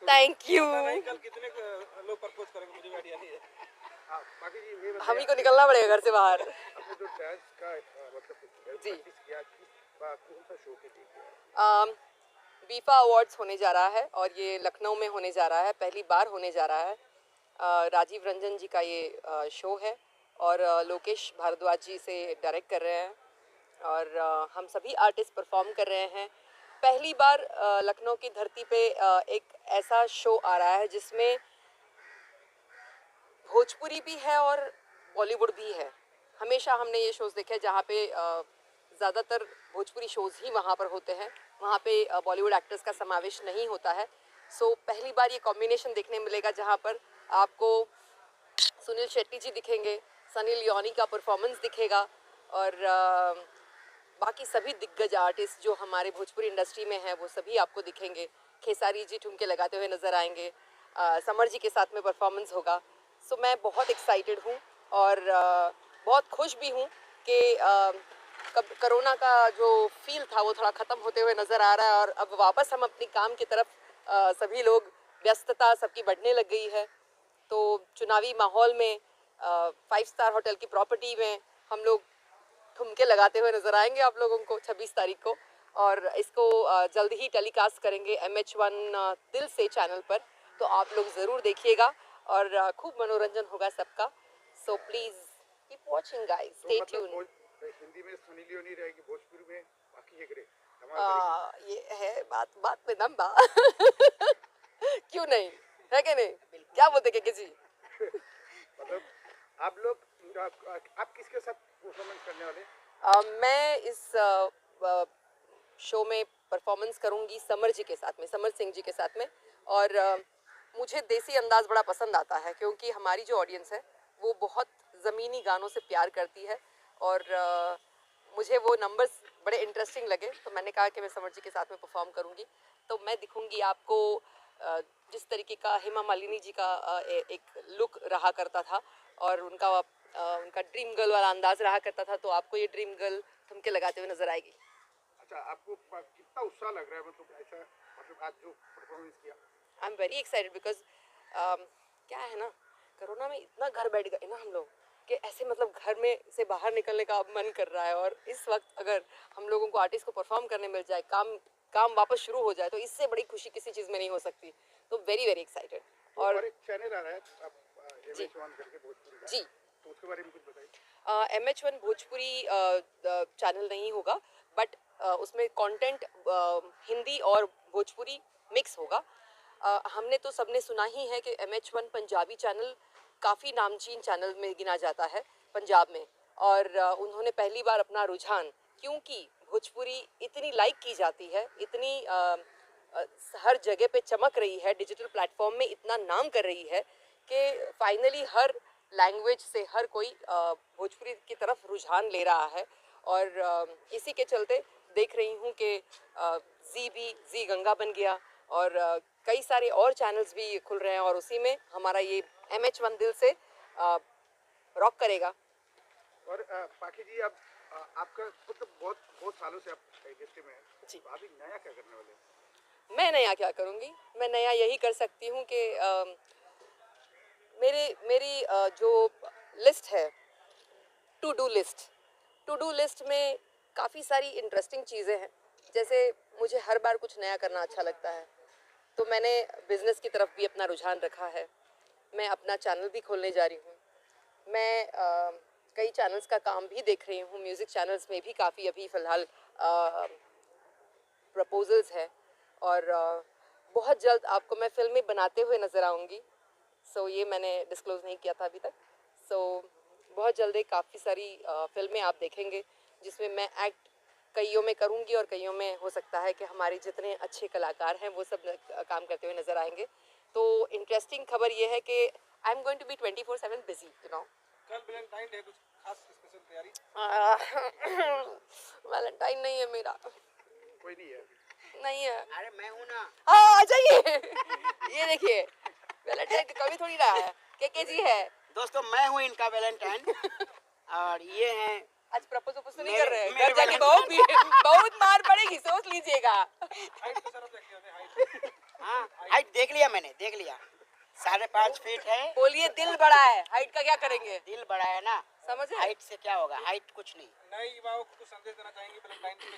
Thank you. कल कितने लोग प्रपोज करेंगे मुझे भी आइडिया नहीं है। बाकी जी ये हम ही को निकलना पड़ेगा घर से बाहर। आपने जो डांस का मतलब जी। प्रैक्टिस किया कौन सा शो के लिए किया? बीफा अवार्ड्स होने जा रहा है और ये लखनऊ में होने जा रहा है, पहली बार होने जा रहा है। राजीव रंजन जी का ये शो है और लोकेश भारद्वाज जी से डायरेक्ट कर रहे हैं और हम सभी आर्टिस्ट परफॉर्म कर रहे हैं। पहली बार लखनऊ की धरती पे एक ऐसा शो आ रहा है जिसमें भोजपुरी भी है और बॉलीवुड भी है। हमेशा हमने ये शोज़ देखे जहाँ पे ज़्यादातर भोजपुरी शोज़ ही वहाँ पर होते हैं, वहाँ पे बॉलीवुड एक्टर्स का समावेश नहीं होता है। सो पहली बार ये कॉम्बिनेशन देखने मिलेगा जहाँ पर आपको सुनील शेट्टी जी दिखेंगे, सनी लियोनी का परफॉर्मेंस दिखेगा और बाकी सभी दिग्गज आर्टिस्ट जो हमारे भोजपुरी इंडस्ट्री में हैं वो सभी आपको दिखेंगे। खेसारी जी ठुमके लगाते हुए नज़र आएंगे, समर जी के साथ में परफॉर्मेंस होगा। सो मैं बहुत एक्साइटेड हूँ और बहुत खुश भी हूँ कि कोरोना का जो फील था वो थोड़ा ख़त्म होते हुए नज़र आ रहा है और अब वापस हम अपनी काम की तरफ सभी लोग, व्यस्तता सबकी बढ़ने लग गई है। तो चुनावी माहौल में 5 स्टार होटल की प्रॉपर्टी में हम लोग ठुमके लगाते हुए नज़र आएंगे आप लोगों को 26 तारीख को और इसको जल्द ही टेलीकास्ट करेंगे MH1 दिल से चैनल पर। तो आप लोग ज़रूर देखिएगा और खूब मनोरंजन होगा सबका। So please keep watching guys, stay tune. Hindi में सनी लियोनी रहेगी, भोजपुरी में बाकी ये करे ये है बात बात पे दम बा क्यों नहीं है कि नहीं, क्या बोलते के जी? मतलब आप लोग आप किसके साथ परफॉर्मेंस करने वाले? मैं इस शो में परफॉर्मेंस करूंगी समर जी के साथ में, समर सिंह जी के साथ में। और मुझे देसी अंदाज़ बड़ा पसंद आता है क्योंकि हमारी जो ऑडियंस है वो बहुत ज़मीनी गानों से प्यार करती है और मुझे वो नंबर्स बड़े इंटरेस्टिंग लगे तो मैंने कहा कि मैं समर जी के साथ में परफॉर्म करूंगी। तो मैं दिखूंगी आपको जिस तरीके का हेमा मालिनी जी का एक लुक रहा करता था और उनका ड्रीम गर्ल वाला अंदाज रहा करता था, तो आपको ये ड्रीम गर्ल ठुमके लगाते हुए नजर आएगी। अच्छा, आपको कितना उत्साह लग रहा है, मतलब ऐसा, मतलब आज जो परफॉर्मेंस किया? I am very excited because क्या है ना, कोरोना में इतना घर बैठ गए ना हम लोग कि ऐसे मतलब घर में से बाहर निकलने का अब मन कर रहा है और इस वक्त अगर हम लोगों को आर्टिस्ट को परफॉर्म करने मिल जाए, काम वापस शुरू हो जाए, तो इससे बड़ी खुशी किसी चीज़ में नहीं हो सकती। तो वेरी वेरी एक्साइटेड। और एक चैनल आ रहा है जी MH1 करके भोजपुरी का, जी, तो उसके बारे में कुछ बताइए। MH1 भोजपुरी चैनल नहीं होगा बट उसमें कंटेंट हिंदी और भोजपुरी मिक्स होगा। हमने तो सबने सुना ही है कि MH1 पंजाबी चैनल काफ़ी नामचीन चैनल में गिना जाता है पंजाब में और उन्होंने पहली बार अपना रुझान, क्योंकि भोजपुरी इतनी लाइक की जाती है, इतनी हर जगह पे चमक रही है, डिजिटल प्लेटफॉर्म में इतना नाम कर रही है कि फाइनली हर लैंग्वेज से हर कोई भोजपुरी की तरफ रुझान ले रहा है और इसी के चलते देख रही हूँ कि जी गंगा बन गया और कई सारे और चैनल्स भी खुल रहे हैं और उसी में हमारा ये MH1 दिल से रॉक करेगा। और पाखी जी, अब आपका मतलब बहुत सालों से आप इंडस्ट्री में हैं, जी, तो अभी नया क्या करने वाले हैं? मैं नया क्या करूँगी, मैं नया यही कर सकती हूँ कि मेरी जो लिस्ट है, टू डू लिस्ट में काफ़ी सारी इंटरेस्टिंग चीज़ें हैं। जैसे मुझे हर बार कुछ नया करना अच्छा लगता है, तो मैंने बिज़नेस की तरफ भी अपना रुझान रखा है। मैं अपना चैनल भी खोलने जा रही हूँ। मैं कई चैनल्स का काम भी देख रही हूँ, म्यूज़िक चैनल्स में भी काफ़ी अभी फ़िलहाल प्रपोजल्स है और बहुत जल्द आपको मैं फिल्में बनाते हुए नज़र आऊँगी। सो ये मैंने डिस्क्लोज़ नहीं किया था अभी तक। सो बहुत जल्द काफ़ी सारी फिल्में आप देखेंगे जिसमें मैं एक्ट कईयों में करूँगी और कईयों में हो सकता है कि हमारे जितने अच्छे कलाकार हैं वो सब काम करते हुए नज़र आएंगे। तो इंटरेस्टिंग खबर ये है कि I am going to be 24/7 busy, you know. कल वैलेंटाइन डे, कुछ खास स्पेशल तैयारी? वैलेंटाइन नहीं है मेरा, कोई नहीं है? नहीं है। अरे मैं हूँ ना। हाँ, आ जाइए ये देखिए, वैलेंटाइन की कमी थोड़ी रहा है, के जी है। दोस्तों मैं हूँ इनका वैलेंटाइन और ये हैं। आज प्रपोज तो नहीं मेरे- कर रहे हैं, मेरे घर जाके Valentine। बहुत मार पड़ेगी, सोच लीजिएगा। हाइट तो सर देखिए, हाइट हाँ हाइट देख लिया मैंने, देख लिया 5.5 फीट है। बोलिए दिल बड़ा है, हाइट का क्या करेंगे? दिल बड़ा है ना, समझे? हाइट से क्या होगा, हाइट कुछ नहीं। नए युवाओं को कुछ संदेश देना चाहेंगे वैलेंटाइन डे पे?